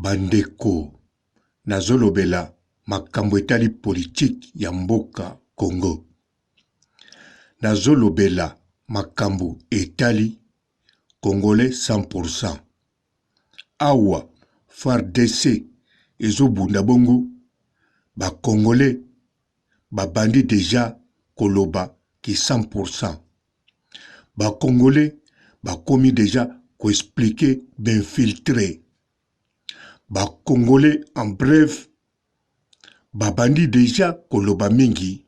Bandeko, nazolobela makambo etali politique ya mboka Congo. Nazolobela makambo etali Congolais 100%. Awa FARDC ezobunda bongo, ba Congolais babandi déjà koloba ki 100%. Ba Congolais bakomi déjà ko expliquer d'infiltrer. Ba Congolais en bref babandi déjà koloba mingi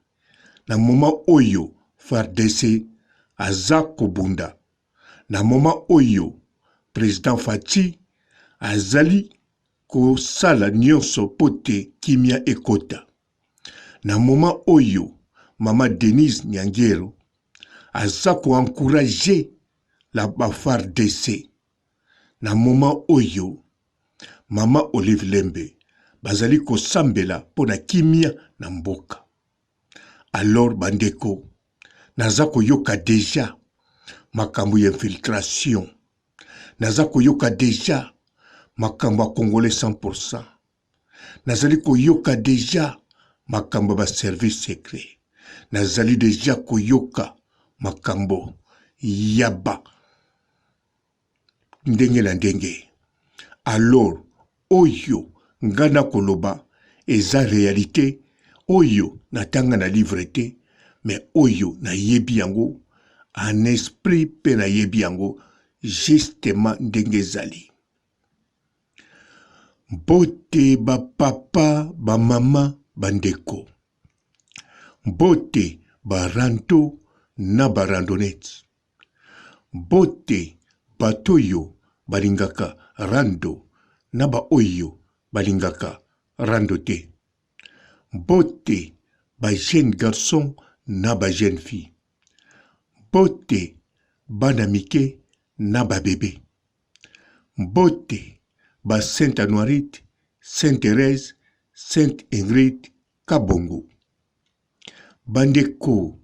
na moment oyo FARDC aza kobunda, na moment oyo président Fati azali kosala nyonso pote kimia ekota, na moment oyo mama Denise Nyangero aza ko encourager la FARDC, na moment oyo mama Olive Lembe bazali kosambela pona kimia na mboka. Alors bandeko, naza koyoka déjà makambo ya infiltration, naza koyoka déjà makambo ya Congolais 100%, nazali koyoka déjà makambo ba service secret, nazali déjà koyoka makambo yaba ndenge na ndenge. Alors oyo ngana koloba eza réalité, oyo natanga na livre te, mais oyo na yebi yango en esprit pe na yebi yango justement ndenge zali. Mbote ba papa, ba mama, bandeko. Mbote ba rando na ba randonnette. Mbote batoyo balingaka rando na ba oyo balingaka rando te. Mbote ba jeune garçon na ba jeune fille. Mbote bana mike na ba bébé. Mbote ba Sainte Anoirite, Sainte Thérèse, Sainte Ingrid Kabongo. Bandeko,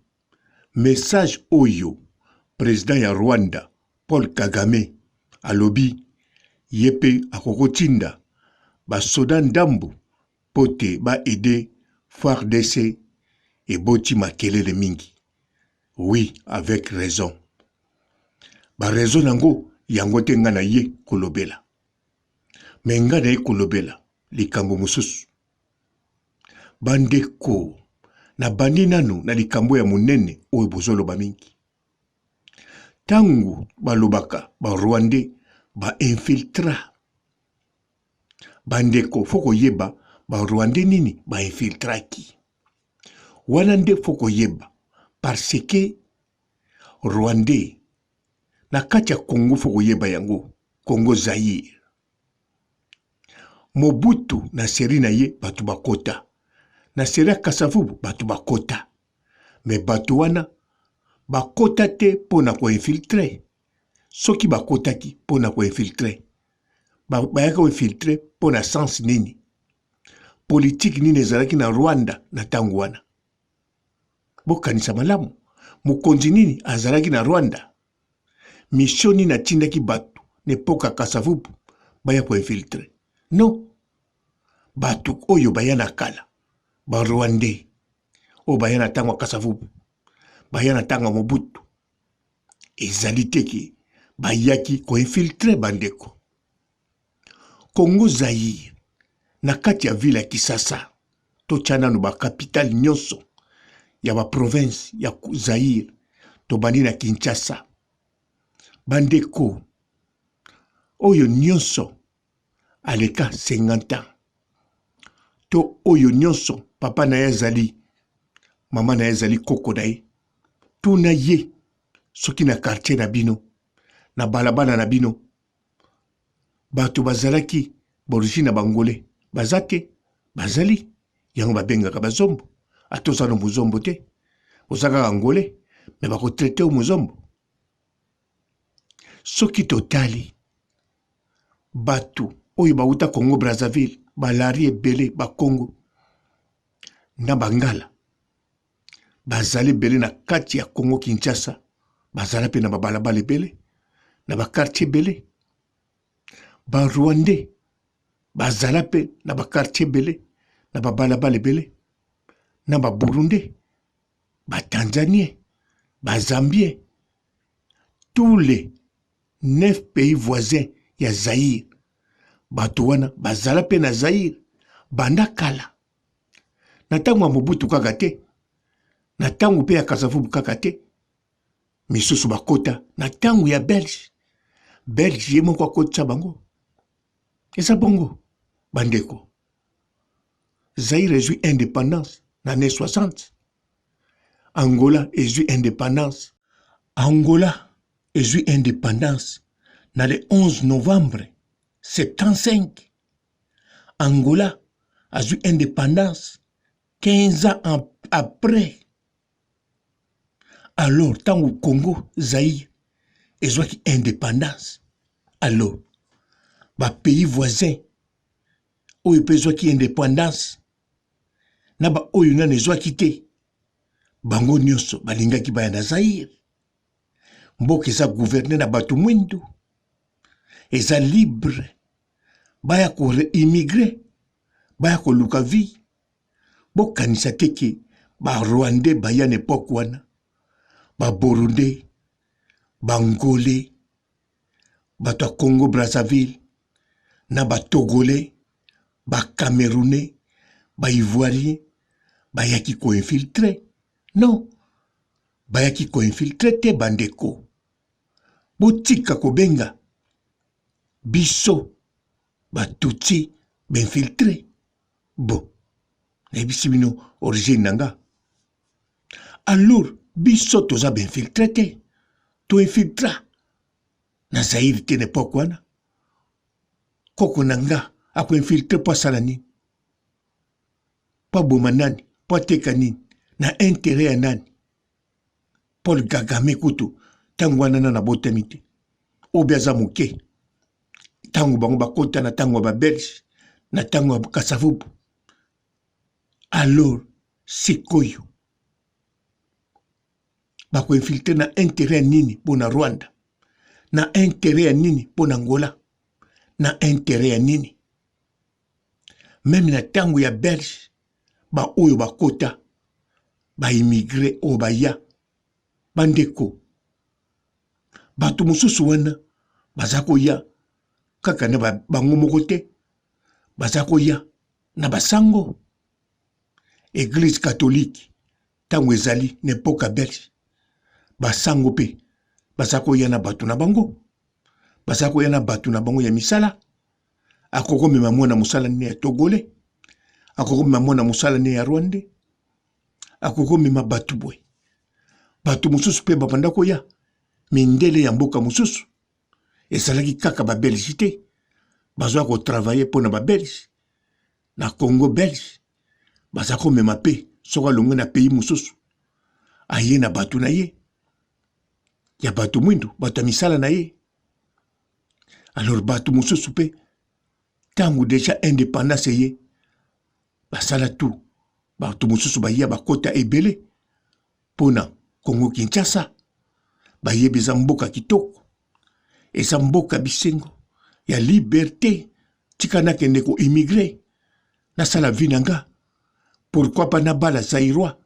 message oyo président ya Rwanda Paul Kagame alobi yepe akokotinda ba soda ndambu pote ba aider FARDC et boti makelele mingi. Oui, avec raison. Ba raison nango yango te nga na ye kolobela. Me nga na ye kolobela likambo mususu. Bandeko, na bandi nanu na likambo ya munene oyo bozoloba mingi. Tangu balobaka ba Rwandais ba infiltra. Bandeko foko yeba ba Rwandais nini ba infiltraki. Wana nde foko yeba parce que Rwandais na kati ya Congo foko yeba yango Congo Zaïre. Mobutu na seri na ye batu bakota. Na seri ya Kasavubu batu bakota. Me batu wana bakota te pona ko infiltre. Soki bakotaki pona ko infiltre. Bayaka ko infiltre pona sens nini. Politique nini ezalaki na Rwanda na tangu wana. Bokanisa malamu. Mokonzi nini azalaki na Rwanda. Mission nini atindaki batu nepoka Kasavubu baya ko infiltre. Non. Batu oyo bayana kala. Ba Rwandais. O bayana tango Kasavubu. Bayana tango Mobutu. Ezali teki bayaki ko infiltre bandeko. Congo Zaïre na kati ya ville ya Kisasa to chananu ba capitale nyonso ya ba province ya Zaïre to bandi na Kinshasa. Bandeko oyo nyonso aleka 50 ans. To oyo nyonso papa na ye zali, mama na ye zali koko na ye. Tuna ye soki na quartier na bino, na balabala na bino. Bato bazalaki borigine bangole, bazate, bazali, yango babengaka bazombo. Atozano muzombo te, ozaka angole, me bako traité o muzombo. Soki totali, bato oyo bauta Congo Brazzaville, balari ebele ba Congo, na bangala, bazali ebele na kati ya Congo Kinshasa, bazala pe na babalabala ebele, na ba quartier ebele. Ba Rwandais bazala pe na quartier belé na balabala belé na Burundi Tanzanien Zambien tous les 9 pays voisins ya Zaïre bato wana bazala pe na Zaïre banda kala na tango ya Mobutu kaka te na tango pe ya Kasavubu kaka te misusu bakota na tango ya Belge ye moko akotisa bango eza bongo bandeko Zaïre ezwi indépendance na année 60 Angola ezwi indépendance Angola ezwi indépendance na le 11 novembre 75 Angola azwi indépendance 15 ans après. Alors, tant au Congo, Zaïre, ils ont indépendance. Alors, les pays voisins, où ils peuvent avoir indépendance, na ba oyo na nezo quitté. Bango nyonso balinga ki baya na Zaïre. Mboka eza gouverner na bato mwindu. Eza libre. Baya ko immigrer. Baya ko luka vie. Bokanisa teke ba Rwandais baya n'époque wana. Ba Burundais, ba Angolais, bato Congo Brazzaville, na ba Togolais, ba Camerounais, ba Ivoiriens, ba yaki ko infiltré. Non. Ba yaki ko infiltré te bandeko. Botika ko benga. Biso ba Tutsi ba infiltré. Bon. Na bisi bino origine nanga. Alors biso toza ba infiltré te. To infiltra. Na Zaïre te n'époque wana. Koko nanga ako infiltré po sala nini. Po boma nani, po teka nini. Na intérêt ya nani. Paul Kagame kutu tango wana na botami te. Obiaza moke. Tango bango bakota na tango ba Belge, na tango ba Kasavubu. Alors, sikoyo. Bako infiltré na intérêt nini pour na Rwanda. Na intérêt nini pour Angola. Na intérêt nini. Même na tango ya Belge, ba oyo bakota, ba immigré o ba ya, bandeko. Bato mususu wana, bazako ya, kaka na bango moko te, bazako ya, na basango. Église catholique, tango ezali, n'époque Belge, basango pe, bazako ya na bato na bango, bazako ya na bato na bango ya misala, akoko mema mwana musala ne ya Togolais, akoko mema mwana musala ne ya Rwandais, akoko mema bato boy. Bato mususu pe babandako ya, mindele ya mboka mususu, esalaki kaka ba Belge te, bazwa ko travailler pona ba Belge, na Congo Belge, bazako mema pe, soka longo na pays mususu, aye na bato na ye, ya bato mwindu, bato misala na ye. Alors bato mususu pe, tango déjà indépendance ye, basala tout, bato mususu ba ya bakota ebele, pona Congo Kinshasa, ba ye beza mboka kitoko, eza mboka bisengo, ya liberté, tika na kende ko immigré, na sala vinanga, pourquoi pas na bala zaïrois,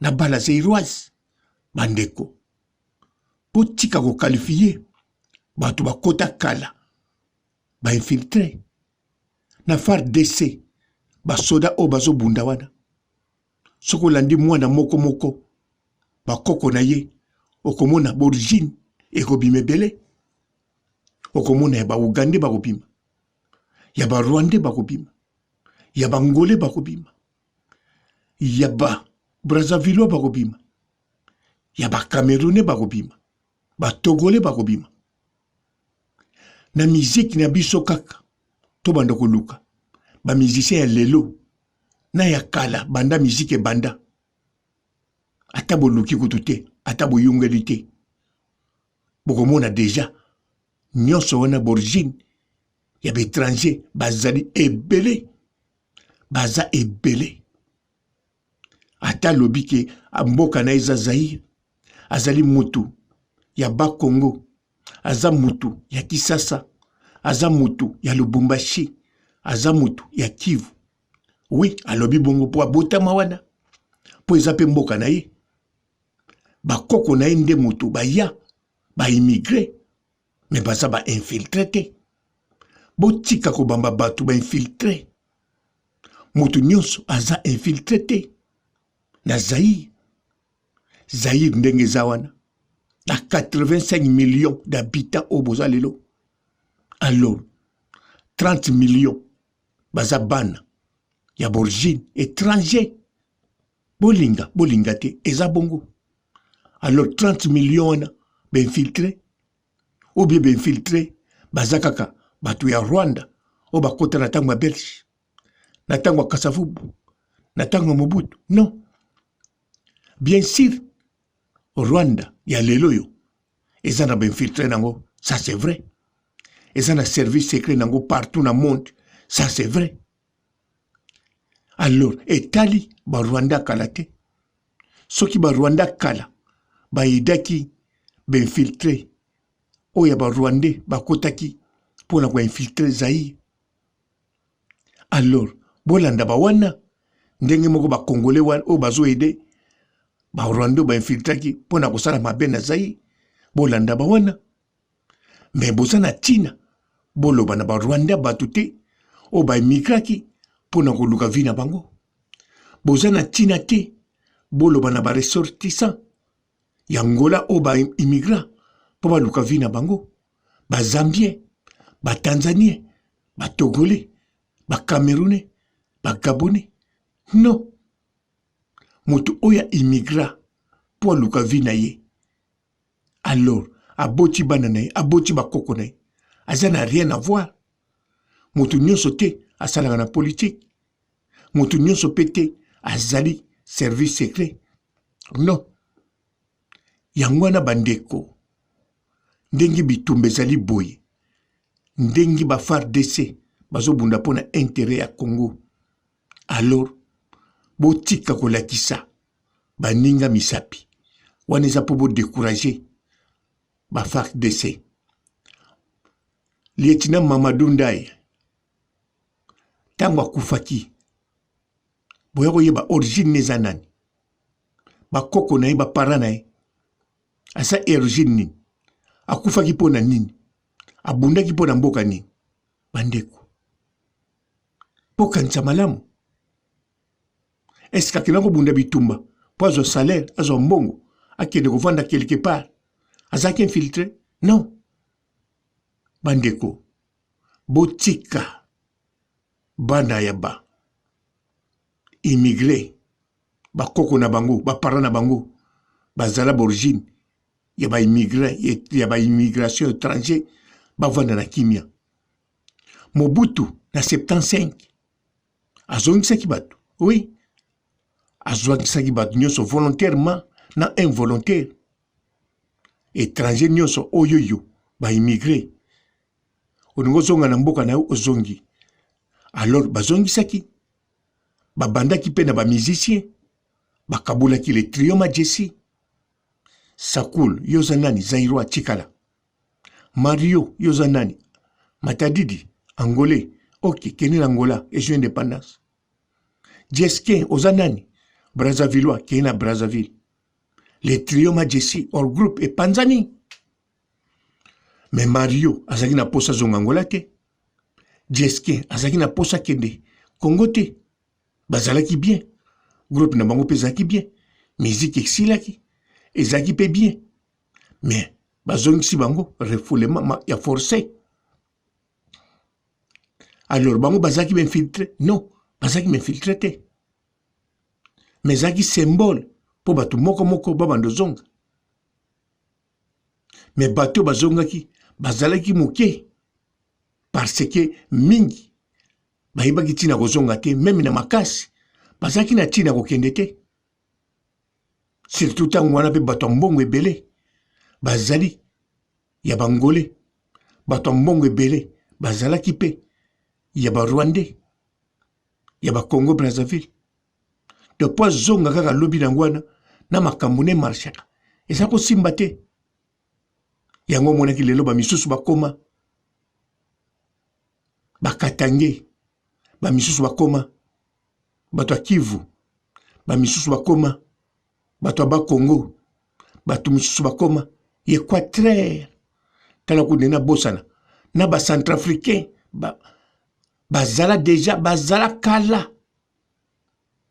na bala zaïroise, bandeko, po tika ko qualifier, bato bakota kala, ba infiltré, na FARDC, ba soda o bazo bunda wana, soko landi mwana moko moko, ba koko na ye, okomona borigine, ekobime bele, okomona ya ba Ugandais bakobima, ya ba Rwandais bakobima, ya ba Angolais bakobima, ya ba Brazzaville bakobima, ya ba Camerounais bakobima, ba Togolais bakobima. Na musique na biso kaka, to banda koluka, ba musicien ya lelo, na ya kala, banda musique e banda. Ata boluki kutu te, ata boyungeli te. Bokomona déjà, nyonso wana borigine, ya ba étranger, bazali ebele, baza ebele. Ata lobi ke mboka na eza Zaïre, azali mutu, ya ba Congo, aza mutu, ya Kisasa, aza mutu, ya Lubumbashi, azamutu ya Kivu. Oui, alobi bongo po abotama wana. Po ezape mboka na ye. Bakoko na ye nde mutu baya, ba immigré, mais baza ba infiltré te. Botika ko bamba batu ba infiltré. Mutu nyonso aza infiltré te. Na Zaïre. Zaïre ndenge zawana. Na 85 millions d'habitants au Bozalelo. Alors, 30 millions baza bana ya borigine étranger. Bolinga te eza bongo. Alors 30 millions wana infiltré ou bien infiltré baza kaka batu ya Rwanda o bakota na tango ya Belge, na tango ya Kasavubu, na tango ya Mobutu. Non. Bien sûr, Rwanda ya lelo yo eza na infiltré nango, ça c'est vrai. Eza na service secret nango partout na monde, ça c'est vrai. Alors, etali ba Rwanda kala te. Soki ba Rwanda kala ba idaki ba infiltré oya ba Rwandais ba kotaki pona ko infiltré Zaïre. Alors, bolanda ba wana ndenge moko ba Congolais wana o bazo aider ba Rwanda ba infiltraki pona ko sala mabe na Zaïre. Bolanda ba wana. Mais bozana tina boloba na ba Rwanda batute o ba immigraki pona ko luka vina bango. Bozana tina te boloba na ba ressortissant ya Angola o ba immigrant po ba luka vina bango. Ba Zambien, ba Tanzanien, ba Togolais, ba Camerounais, ba Gabonais. Non. Mutu oya immigrant po luka vina ye. Alors, aboti banane, aboti bakoko na ye. Aza n'a rien à voir. Mutu nyonso te asalaka na politique. Mutu nyonso pete azali service secret. Non. Yangwana bandeko. Ndengi bitumbe zali boye. Ndengi ba FARDC bazo bunda pona intérêt ya Congo. Alors, botika kolakisa baninga misapi. Waneza po bo décourager ba FARDC. Lieutenant Mamadou Ndaye tango akufaki boya koyeba origine neza nani, bakoko na ye bapara na ye asa origine nini, akufaki mpo na nini, abundaki mpo na mboka nini. Bandeko mpo kanisa malamu, eske akenda kobunda bitumba mpo azwa salaire, azwa mbongo, akende kovanda quelque part, azalaki infiltré? Non. Bandeko botika bana ya ba immigré bakoko na bango bapara na bango bazala borigine ya ba immigré ya ba immigration étranger bavanda na kimia. Mobutu na 75 azongisaki bato. Oui, azongisaki bato nyonso volontairement na involontaire. Étranger nyonso oyoyo ba immigré oningo zonga na mboka na yo ozongi. Alors bazongisaki babandaki pe na ba musicien bakabulaki le trio Majesty. Sakul yoza nani Zairo Chikala, Mario yoza nani Matadidi Angolais, ok keni Angola et joue indépendance. Jeskin oza nani Brazzavillois keni na Brazzaville. Le trio Majesty or groupe et Panzani. Mais Mario azaki na posa zonga Angola te. Jeskin azaki na posa kende Congo te. Bazalaki bien. Groupe na bango pe zaki bien. Musique exilaki. Ezaki pe bien. Mais bazongisi bango refoulement ya forcé. Alors bango bazaki infiltré? Non, bazaki infiltré te. Mais zaki symbole po batu moko babando zonga. Mais bato bazongaki bazalaki moke parce que mingi bayibaki tina kozonga te, même na makasi bazalaki na tina kokende te. Surtout tango wana pe bato mbongo ebele bazali ya bangolais, bato mbongo ebele bazalaki pe ya ba Rwandais, ya ba Congo Brazzaville. Depuis zonga kaka lobi nangwana na makambo ne marchaka eza kosimba te. Yango monaki lelo ba misusu bakoma bakatange bamisusu bakoma bato ya Kivu, bamisusu bakoma bato ya Bakongo, bato misusu bakoma Équateur, tala kudena bosana na ba centrafricain bazala déjà bazala kala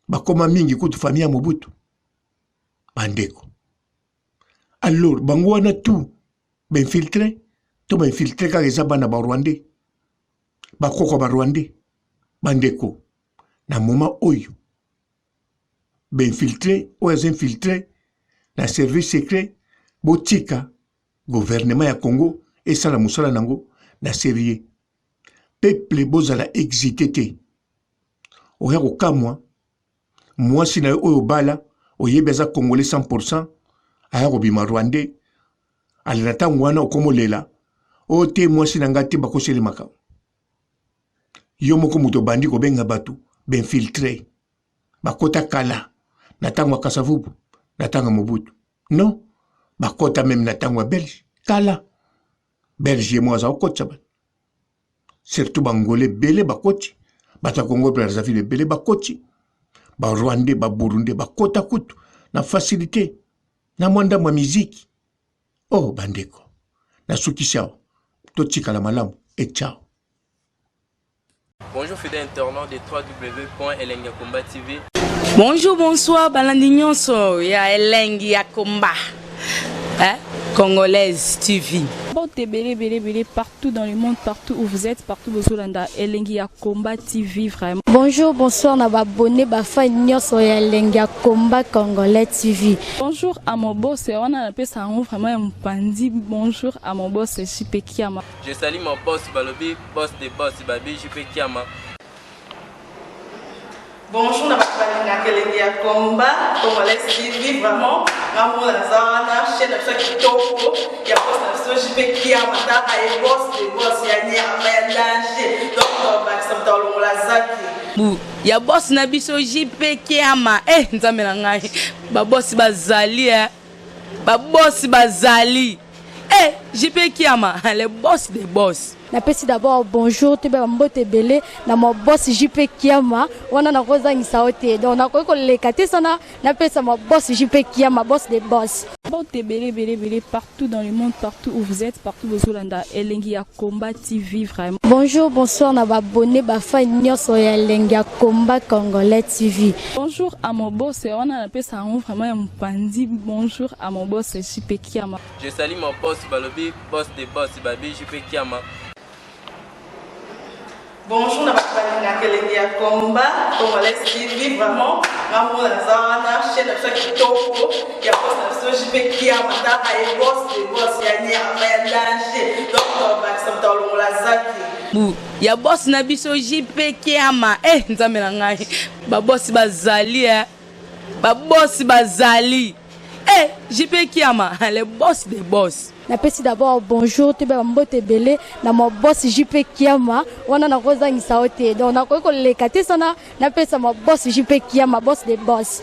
bakoma mingi kutu famille ya Mobutu bandeko. Alors bango wana tout infiltré to infiltré kaka eza bana ba Rwandais bakoko ba Rwandais bandeko na moment oyo infiltré oyo infiltré na service secret botika gouvernement ya Congo esala musala nango na sérieux. Peuple bozala excité te oya kokamwa mwasi na oyo bala oyebeza congolais 100% aya kobima Rwandais alina ntango wana okomolela oyo te mwasi na nga te bakoselemaka yo moko moto bandi kobenga bato infiltré bakota kala na ntango ya Kasavubu na ntango ya Mobutu non bakota même na ntango ya Belge kala Belge mo aza okotsa ba surtout bangolais belé bakoti bata Congo Brazzaville belé bakoti ba Rwandais ba Burundais bakota kutu na facilité na mwanda mwa musique. Oh bandeko na sukisha totika la malamu et ciao. Bonjour fidèles internautes de www.Elengi Yakomba TV. Bonjour, bonsoir, balandi nyonso ya Elengi Yakomba. Congolaise TV. Belé partout dans le monde, partout où vous êtes, partout où vous êtes, Elengi Yakomba TV vraiment. Bonjour, bonsoir, na abonné bafa nyonso ya Elengi Yakomba Congolais TV. Bonjour à mon boss, on a appelé ça vraiment un pandi. Bonjour à mon boss, JP Kiama. Je salue mon boss Balobi, boss des boss Babi, JP Kiama. Bonjour, na Elengi Yakomba Congolais TV vraiment. Ngamo na zana chaîne de chaque topo ya boss na JP Kiama ta ay boss des boss ya nyama ya danger. Donc ba samta longola zaki. Ya boss na biso JP Kiama nzambe na ngai ba boss bazali ba boss bazali JP Kiama le boss des boss. Napesi d'abord bonjour te ba mbote belé na mo boss JP Kiama wana na kozangisa ote donc na ko lekate sana napesa mo boss JP Kiama boss des boss. Belé partout dans le monde, partout où vous êtes, partout où vous êtes, Elengi Yakomba TV vraiment. Bonjour, bonsoir, na abonné bafa nyonso ya Elengi Yakomba Congolais TV. Bonjour à mon boss, on a appelé ça vraiment un pandi. Bonjour à mon boss JP Kiama. Je salue mon boss Balobi, boss des boss Babi, JP Kiama. Bonjour, na Elengi Yakomba Congolais TV vraiment. Ngamo na zana chaîne de chaque topo ya boss na JP Kiama ta ay boss des boss ya nyama ya danger. Donc ba samta longola zaki. Ya boss na biso JP Kiama nzambe na ngai ba boss bazali ba boss bazali JP Kiama le boss des boss. Napesi d'abord bonjour te ba mbote belé na mo boss JP Kiama wana na kozangisa ote donc na ko lekate sana napesa mo boss JP Kiama boss des boss.